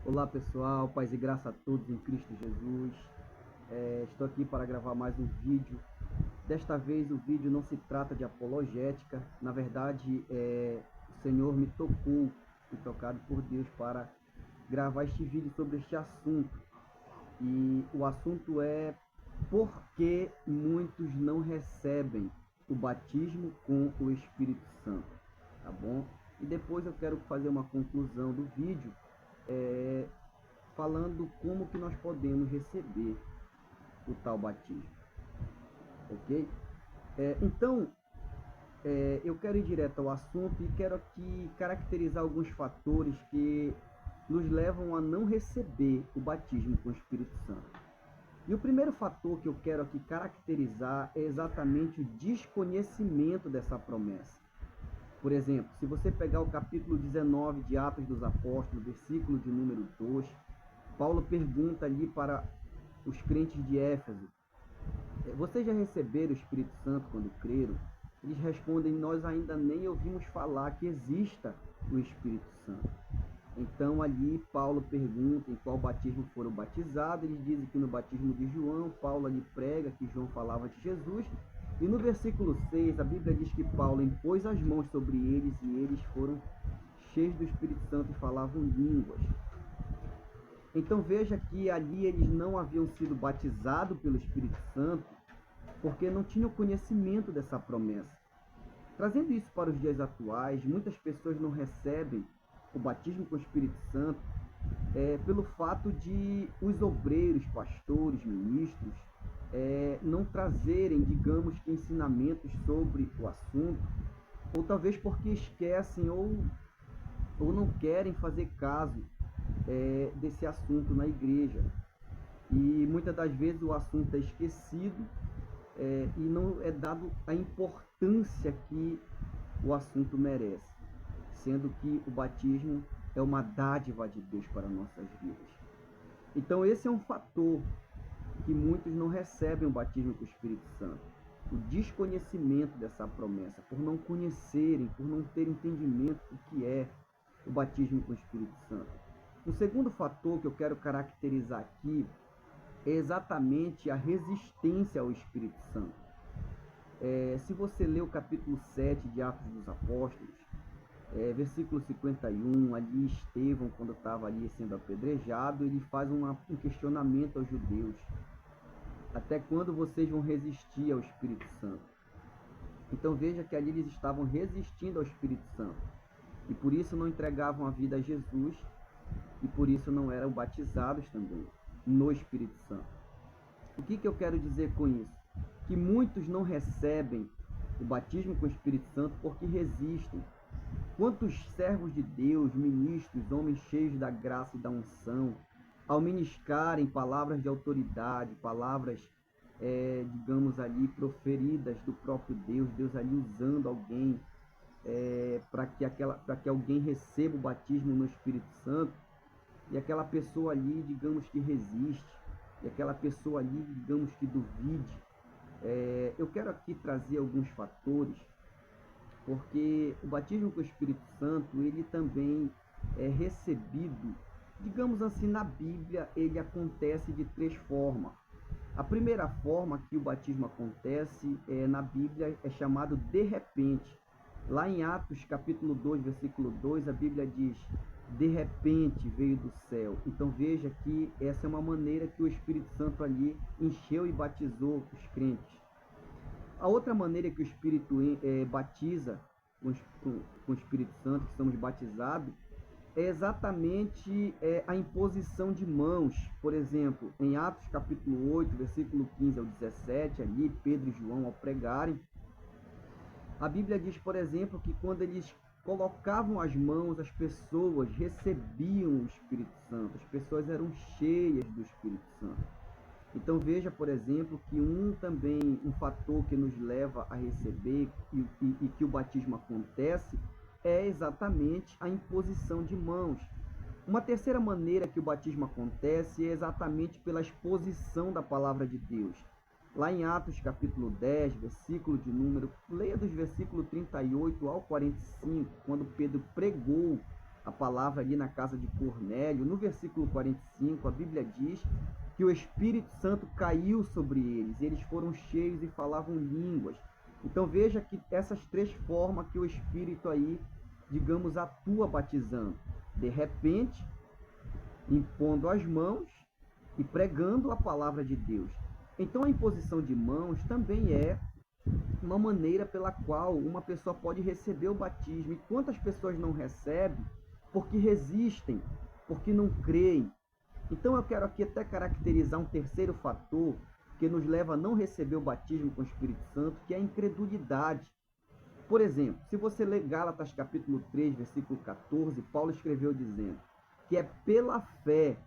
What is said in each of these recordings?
Olá pessoal, paz e graça a todos em Cristo Jesus. Estou aqui para gravar mais um vídeo. Desta vez o vídeo não se trata de apologética, na verdade o Senhor me tocou, fui tocado por Deus para gravar este vídeo sobre este assunto. E o assunto é por que muitos não recebem o batismo com o Espírito Santo, tá bom? E depois eu quero fazer uma conclusão do vídeo, falando como que nós podemos receber o tal batismo, ok? Então, eu quero ir direto ao assunto e quero aqui caracterizar alguns fatores que nos levam a não receber o batismo com o Espírito Santo. E o primeiro fator que eu quero aqui caracterizar é exatamente o desconhecimento dessa promessa. Por exemplo, se você pegar o capítulo 19 de Atos dos Apóstolos, versículo de número 2, Paulo pergunta ali para os crentes de Éfeso: vocês já receberam o Espírito Santo quando creram? Eles respondem: nós ainda nem ouvimos falar que exista o Espírito Santo. Então ali Paulo pergunta em qual batismo foram batizados. Eles dizem que no batismo de João. Paulo ali prega que João falava de Jesus. E no versículo 6 a Bíblia diz que Paulo impôs as mãos sobre eles e eles foram cheios do Espírito Santo e falavam línguas. Então veja que ali eles não haviam sido batizados pelo Espírito Santo porque não tinham conhecimento dessa promessa. Trazendo isso para os dias atuais, muitas pessoas não recebem o batismo com o Espírito Santo pelo fato de os obreiros, pastores, ministros não trazerem, digamos que, ensinamentos sobre o assunto, ou talvez porque esquecem ou não querem fazer caso desse assunto na igreja. E muitas das vezes o assunto é esquecido e não é dado a importância que o assunto merece, sendo que o batismo é uma dádiva de Deus para nossas vidas. Então esse é um fator que muitos não recebem o batismo com o Espírito Santo. O desconhecimento dessa promessa, por não conhecerem, por não terem entendimento do que é o batismo com o Espírito Santo. O segundo fator que eu quero caracterizar aqui é exatamente a resistência ao Espírito Santo. Se você ler o capítulo 7 de Atos dos Apóstolos, versículo 51, ali Estevão, quando estava ali sendo apedrejado, ele faz um questionamento aos judeus: até quando vocês vão resistir ao Espírito Santo? Então veja que ali eles estavam resistindo ao Espírito Santo, e por isso não entregavam a vida a Jesus, e por isso não eram batizados também no Espírito Santo. O que eu quero dizer com isso? Que muitos não recebem o batismo com o Espírito Santo porque resistem. Quantos servos de Deus, ministros, homens cheios da graça e da unção, ao ministrarem palavras de autoridade, palavras, digamos ali, proferidas do próprio Deus, Deus ali usando alguém para que alguém receba o batismo no Espírito Santo, e aquela pessoa ali, digamos que resiste, e aquela pessoa ali, digamos que duvide. Eu quero aqui trazer alguns fatores, porque o batismo com o Espírito Santo, ele também é recebido, digamos assim, na Bíblia, ele acontece de três formas. A primeira forma que o batismo acontece na Bíblia é chamado de repente. Lá em Atos capítulo 2, versículo 2, a Bíblia diz: de repente veio do céu. Então veja que essa é uma maneira que o Espírito Santo ali encheu e batizou os crentes. A outra maneira que o Espírito batiza com o Espírito Santo, que somos batizados, é exatamente a imposição de mãos. Por exemplo, em Atos capítulo 8, versículo 15 ao 17, ali Pedro e João, ao pregarem, a Bíblia diz, por exemplo, que quando eles colocavam as mãos, as pessoas recebiam o Espírito Santo, as pessoas eram cheias do Espírito Santo. Então veja, por exemplo, que um fator que nos leva a receber e que o batismo acontece é exatamente a imposição de mãos. Uma terceira maneira que o batismo acontece é exatamente pela exposição da palavra de Deus. Lá em Atos capítulo 10, versículo de número, leia dos versículos 38 ao 45, quando Pedro pregou a palavra ali na casa de Cornélio, no versículo 45, a Bíblia diz que o Espírito Santo caiu sobre eles, eles foram cheios e falavam línguas. Então veja que essas três formas que o Espírito aí, digamos, atua batizando. De repente, impondo as mãos e pregando a palavra de Deus. Então a imposição de mãos também é uma maneira pela qual uma pessoa pode receber o batismo. E quantas pessoas não recebem porque resistem, porque não creem? Então eu quero aqui até caracterizar um terceiro fator que nos leva a não receber o batismo com o Espírito Santo, que é a incredulidade. Por exemplo, se você ler Gálatas capítulo 3, versículo 14, Paulo escreveu dizendo que é pela fé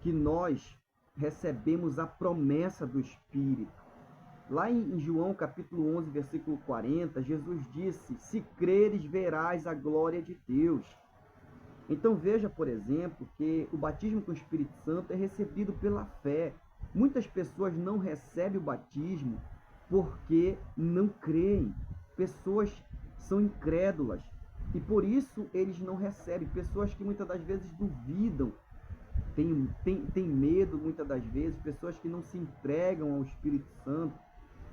que nós recebemos a promessa do Espírito. Lá em João capítulo 11, versículo 40, Jesus disse: se creres, verás a glória de Deus. Então veja, por exemplo, que o batismo com o Espírito Santo é recebido pela fé. Muitas pessoas não recebem o batismo porque não creem. Pessoas são incrédulas e por isso eles não recebem. Pessoas que muitas das vezes duvidam, têm medo muitas das vezes, pessoas que não se entregam ao Espírito Santo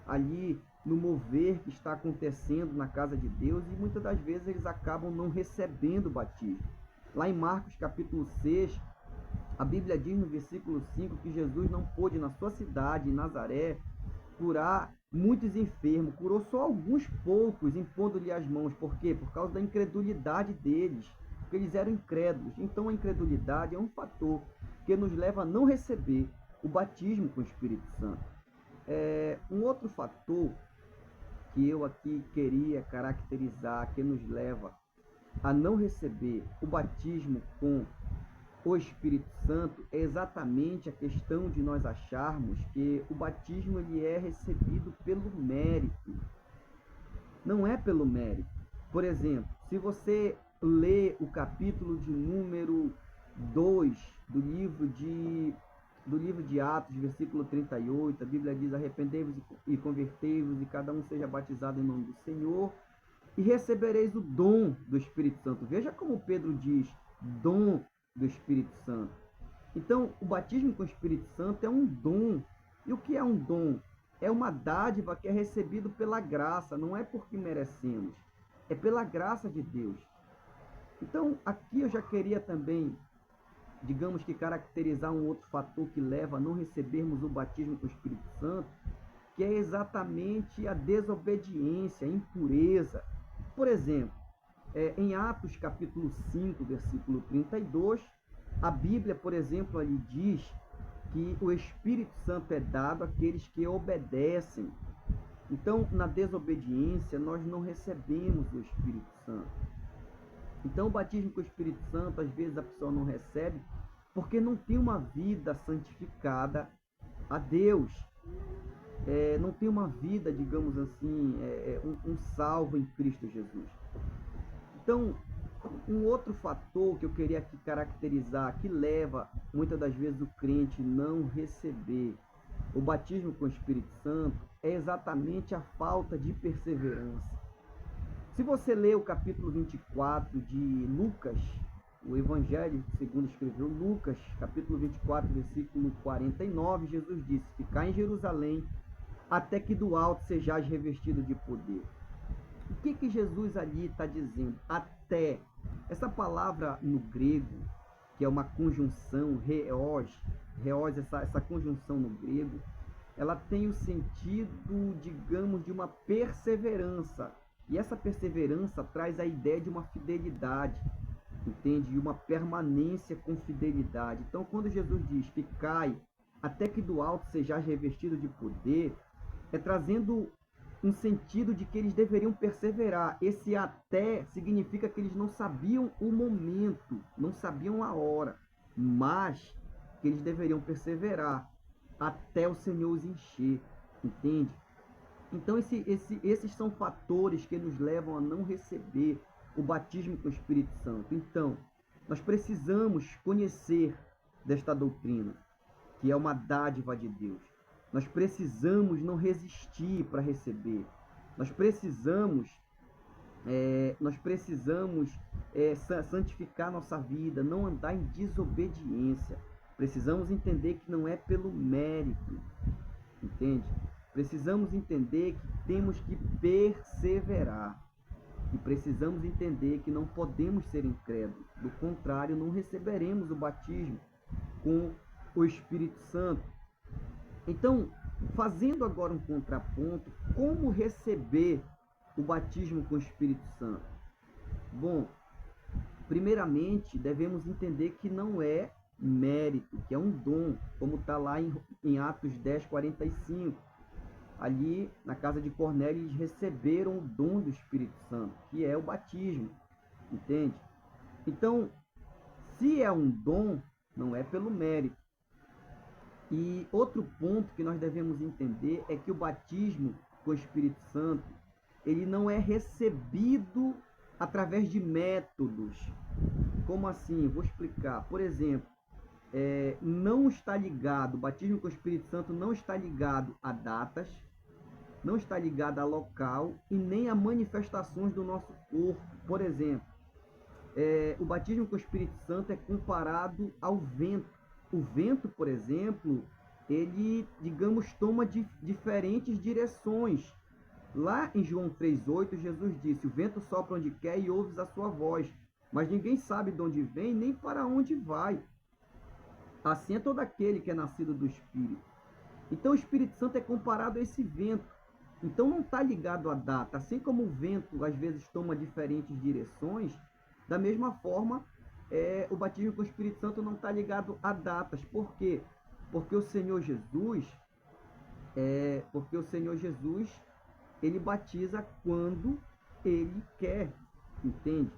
ali no mover que está acontecendo na casa de Deus, e muitas das vezes eles acabam não recebendo o batismo. Lá em Marcos capítulo 6, a Bíblia diz no versículo 5 que Jesus não pôde na sua cidade, em Nazaré, curar muitos enfermos, curou só alguns poucos, impondo-lhe as mãos. Por quê? Por causa da incredulidade deles, porque eles eram incrédulos. Então a incredulidade é um fator que nos leva a não receber o batismo com o Espírito Santo. Um outro fator que eu aqui queria caracterizar, que nos leva a não receber o batismo com o Espírito Santo, é exatamente a questão de nós acharmos que o batismo ele é recebido pelo mérito. Não é pelo mérito. Por exemplo, se você lê o capítulo de número 2 do livro de Atos, versículo 38, a Bíblia diz: arrependei-vos e convertei-vos, e cada um seja batizado em nome do Senhor, e recebereis o dom do Espírito Santo. Veja como Pedro diz: dom do Espírito Santo. Então, o batismo com o Espírito Santo é um dom. E o que é um dom? É uma dádiva que é recebido pela graça, não é porque merecemos, é pela graça de Deus. Então, aqui eu já queria também, digamos que caracterizar um outro fator que leva a não recebermos o batismo com o Espírito Santo, que é exatamente a desobediência, a impureza. Por exemplo, em Atos capítulo 5, versículo 32, a Bíblia, por exemplo, ali diz que o Espírito Santo é dado àqueles que obedecem. Então, na desobediência, nós não recebemos o Espírito Santo. Então, o batismo com o Espírito Santo, às vezes a pessoa não recebe porque não tem uma vida santificada a Deus. Não tem uma vida, digamos assim, um salvo em Cristo Jesus. Então, um outro fator que eu queria aqui caracterizar, que leva muitas das vezes o crente não receber o batismo com o Espírito Santo, é exatamente a falta de perseverança. Se você ler o capítulo 24 de Lucas, o Evangelho segundo escreveu Lucas, capítulo 24, versículo 49, Jesus disse: ficai em Jerusalém até que do alto sejais revestido de poder. O que Jesus ali está dizendo? Até. Essa palavra no grego, que é uma conjunção, reós, essa conjunção no grego, ela tem o sentido, digamos, de uma perseverança. E essa perseverança traz a ideia de uma fidelidade, entende? De uma permanência com fidelidade. Então, quando Jesus diz: ficai até que do alto sejais revestido de poder, é trazendo um sentido de que eles deveriam perseverar. Esse até significa que eles não sabiam o momento, não sabiam a hora, mas que eles deveriam perseverar até o Senhor os encher, entende? Então esses são fatores que nos levam a não receber o batismo com o Espírito Santo. Então, nós precisamos conhecer desta doutrina, que é uma dádiva de Deus. Nós precisamos não resistir para receber. Nós precisamos nós precisamos santificar nossa vida, não andar em desobediência. Precisamos entender que não é pelo mérito, entende? Precisamos entender que temos que perseverar. E precisamos entender que não podemos ser incrédulos. Do contrário, não receberemos o batismo com o Espírito Santo. Então, fazendo agora um contraponto, como receber o batismo com o Espírito Santo? Bom, primeiramente devemos entender que não é mérito, que é um dom, como está lá em Atos 10:45. Ali na casa de Cornélio eles receberam o dom do Espírito Santo, que é o batismo, entende? Então, se é um dom, não é pelo mérito. E outro ponto que nós devemos entender é que o batismo com o Espírito Santo, ele não é recebido através de métodos. Como assim? Vou explicar. Por exemplo, não está ligado, o batismo com o Espírito Santo não está ligado a datas, não está ligado a local e nem a manifestações do nosso corpo. Por exemplo, o batismo com o Espírito Santo é comparado ao vento. O vento, por exemplo, ele, digamos, toma diferentes direções. Lá em João 3,8, Jesus disse: o vento sopra onde quer e ouves a sua voz, mas ninguém sabe de onde vem nem para onde vai. Assim é todo aquele que é nascido do Espírito. Então o Espírito Santo é comparado a esse vento. Então não está ligado à data. Assim como o vento às vezes toma diferentes direções, da mesma forma, o batismo com o Espírito Santo não está ligado a datas. Por quê? Porque o Senhor Jesus, ele batiza quando ele quer, entende?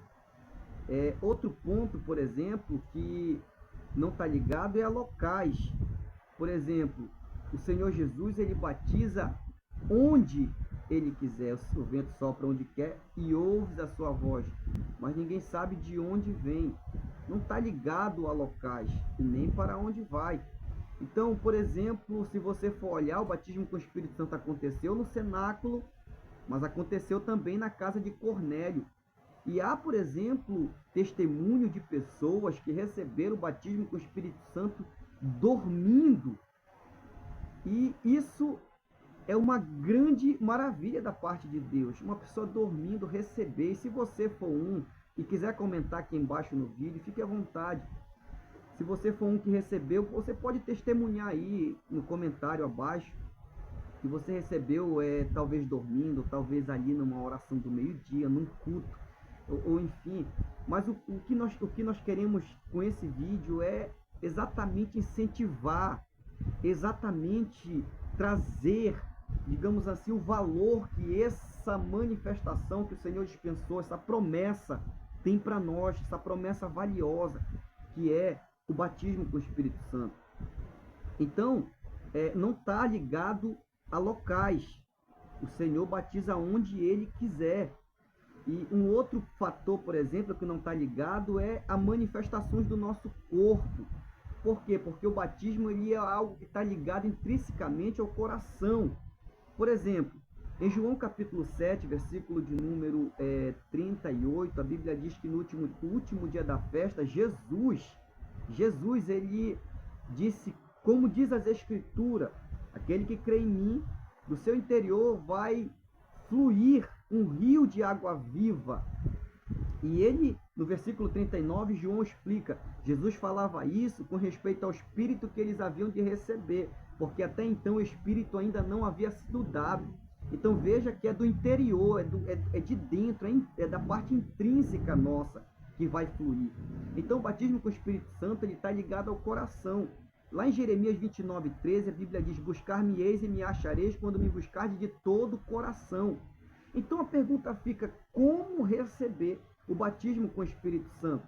Outro ponto, por exemplo, que não está ligado é a locais. Por exemplo, o Senhor Jesus, ele batiza onde ele quiser. O vento sopra onde quer e ouves a sua voz, mas ninguém sabe de onde vem. Não está ligado a locais e nem para onde vai. Então, por exemplo, se você for olhar, o batismo com o Espírito Santo aconteceu no cenáculo, mas aconteceu também na casa de Cornélio. E há, por exemplo, testemunho de pessoas que receberam o batismo com o Espírito Santo dormindo. E isso é uma grande maravilha da parte de Deus. Uma pessoa dormindo receber. E se você for um e quiser comentar aqui embaixo no vídeo, fique à vontade. Se você for um que recebeu, você pode testemunhar aí no comentário abaixo que você recebeu, talvez dormindo, talvez ali numa oração do meio-dia, num culto, ou enfim. Mas o que nós queremos com esse vídeo é exatamente incentivar, exatamente trazer, digamos assim, o valor que essa manifestação que o Senhor dispensou, essa promessa tem para nós, essa promessa valiosa, que é o batismo com o Espírito Santo. Então, não está ligado a locais. O Senhor batiza onde Ele quiser. E um outro fator, por exemplo, que não está ligado é a manifestações do nosso corpo. Por quê? Porque o batismo ele é algo que está ligado intrinsecamente ao coração. Por exemplo, em João capítulo 7, versículo de número 38, a Bíblia diz que no último dia da festa, Jesus, ele disse, como diz as Escrituras, aquele que crê em mim, do seu interior vai fluir um rio de água viva. E ele, no versículo 39, João explica, Jesus falava isso com respeito ao Espírito que eles haviam de receber, porque até então o Espírito ainda não havia sido dado. Então veja que é do interior, é de dentro, é da parte intrínseca nossa que vai fluir. Então o batismo com o Espírito Santo está ligado ao coração. Lá em Jeremias 29:13, a Bíblia diz, buscar-me-eis e me achareis quando me buscardes de todo o coração. Então a pergunta fica, como receber o batismo com o Espírito Santo?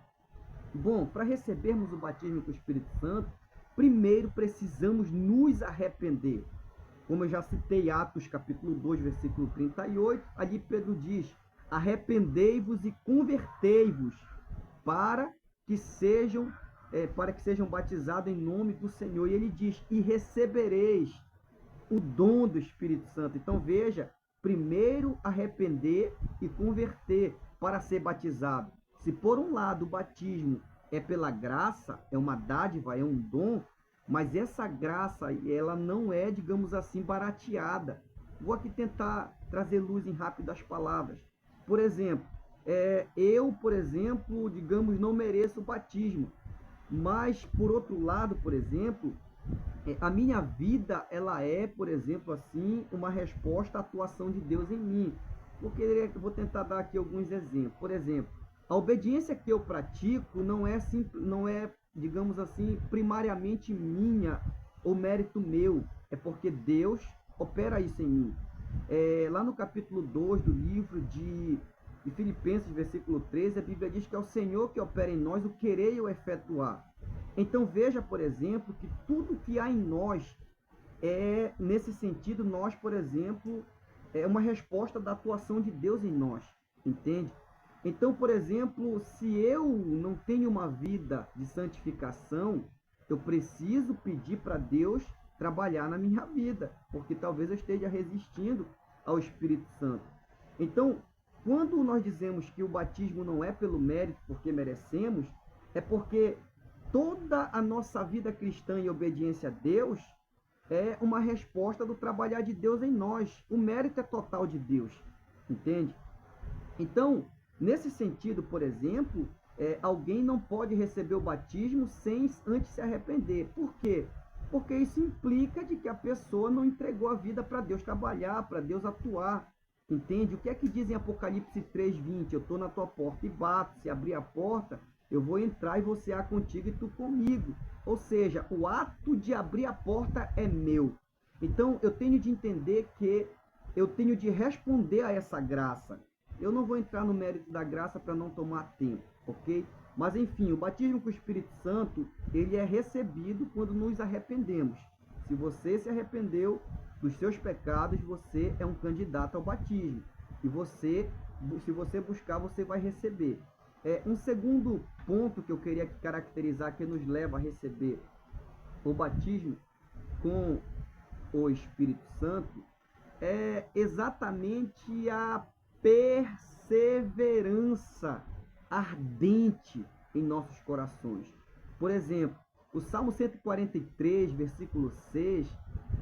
Bom, para recebermos o batismo com o Espírito Santo, primeiro precisamos nos arrepender. Como eu já citei Atos capítulo 2, versículo 38, ali Pedro diz, arrependei-vos e convertei-vos para que sejam batizados em nome do Senhor. E ele diz, e recebereis o dom do Espírito Santo. Então veja primeiro arrepender e converter para ser batizado. Se por um lado o batismo é pela graça, é uma dádiva, é um dom, mas essa graça, ela não é, digamos assim, barateada. Vou aqui tentar trazer luz em rápidas palavras. Por exemplo, eu, por exemplo, digamos, não mereço o batismo. Mas, por outro lado, por exemplo, a minha vida, ela é, por exemplo, assim, uma resposta à atuação de Deus em mim. Porque eu vou tentar dar aqui alguns exemplos. Por exemplo, a obediência que eu pratico não é, digamos assim, primariamente minha ou mérito meu. É porque Deus opera isso em mim. Lá no capítulo 2 do livro de Filipenses, versículo 13, a Bíblia diz que é o Senhor que opera em nós o querer e o efetuar. Então veja, por exemplo, que tudo que há em nós nesse sentido, nós, por exemplo, é uma resposta da atuação de Deus em nós, entende? Então, por exemplo, se eu não tenho uma vida de santificação, eu preciso pedir para Deus trabalhar na minha vida, porque talvez eu esteja resistindo ao Espírito Santo. Então, quando nós dizemos que o batismo não é pelo mérito, porque merecemos, é porque toda a nossa vida cristã e obediência a Deus é uma resposta do trabalhar de Deus em nós. O mérito é total de Deus, entende? Então, nesse sentido, por exemplo, alguém não pode receber o batismo sem antes se arrepender. Por quê? Porque isso implica de que a pessoa não entregou a vida para Deus trabalhar, para Deus atuar. Entende? O que é que diz em Apocalipse 3:20? Eu estou na tua porta e bato. Se abrir a porta, eu vou entrar e vou cear contigo e tu comigo. Ou seja, o ato de abrir a porta é meu. Então, eu tenho de entender que eu tenho de responder a essa graça. Eu não vou entrar no mérito da graça para não tomar tempo, ok? Mas, enfim, o batismo com o Espírito Santo, ele é recebido quando nos arrependemos. Se você se arrependeu dos seus pecados, você é um candidato ao batismo. E você, se você buscar, você vai receber. Um segundo ponto que eu queria caracterizar que nos leva a receber o batismo com o Espírito Santo é exatamente a perseverança ardente em nossos corações. Por exemplo, o Salmo 143, versículo 6,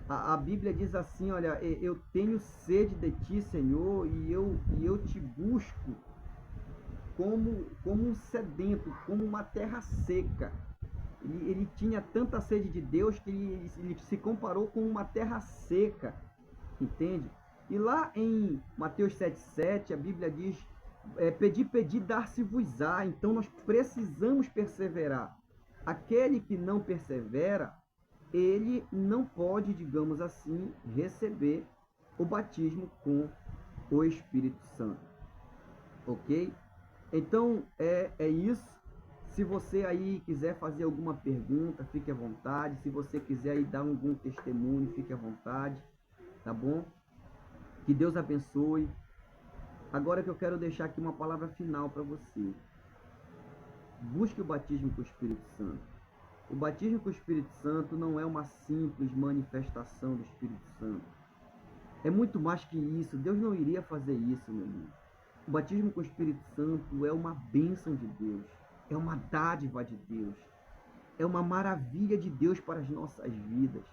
a Bíblia diz assim, olha, eu tenho sede de ti, Senhor, e eu te busco como um sedento, como uma terra seca. Ele tinha tanta sede de Deus que ele se comparou com uma terra seca, entende? E lá em Mateus 7,7, a Bíblia diz, pedi, dar-se-vos-á. Então nós precisamos perseverar. Aquele que não persevera, ele não pode, digamos assim, receber o batismo com o Espírito Santo. Ok? Então, é isso. Se você aí quiser fazer alguma pergunta, fique à vontade. Se você quiser aí dar algum testemunho, fique à vontade. Tá bom? Que Deus abençoe. Agora que eu quero deixar aqui uma palavra final para você. Busque o batismo com o Espírito Santo. O batismo com o Espírito Santo não é uma simples manifestação do Espírito Santo. É muito mais que isso. Deus não iria fazer isso, meu amigo. O batismo com o Espírito Santo é uma bênção de Deus. É uma dádiva de Deus. É uma maravilha de Deus para as nossas vidas.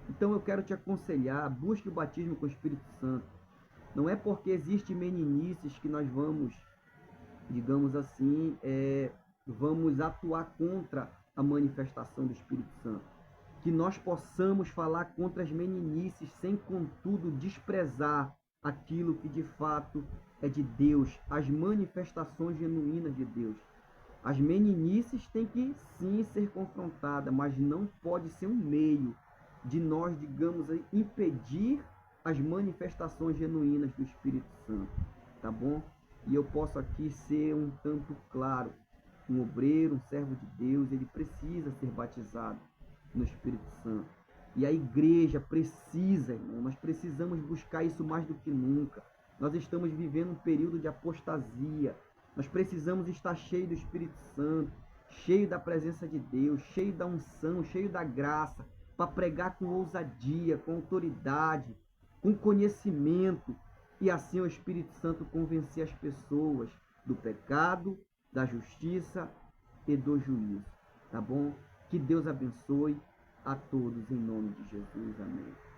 Então eu quero te aconselhar, busque o batismo com o Espírito Santo. Não é porque existe meninices que nós vamos, digamos assim, vamos atuar contra a manifestação do Espírito Santo. Que nós possamos falar contra as meninices sem, contudo, desprezar aquilo que de fato é de Deus, as manifestações genuínas de Deus. As meninices têm que sim ser confrontadas, mas não pode ser um meio de nós, digamos, impedir as manifestações genuínas do Espírito Santo, tá bom? E eu posso aqui ser um tanto claro, um obreiro, um servo de Deus, ele precisa ser batizado no Espírito Santo. E a igreja precisa, irmão, nós precisamos buscar isso mais do que nunca. Nós estamos vivendo um período de apostasia. Nós precisamos estar cheio do Espírito Santo, cheio da presença de Deus, cheio da unção, cheio da graça, para pregar com ousadia, com autoridade, com conhecimento, e assim o Espírito Santo convencer as pessoas do pecado, da justiça e do juízo. Tá bom? Que Deus abençoe a todos em nome de Jesus. Amém.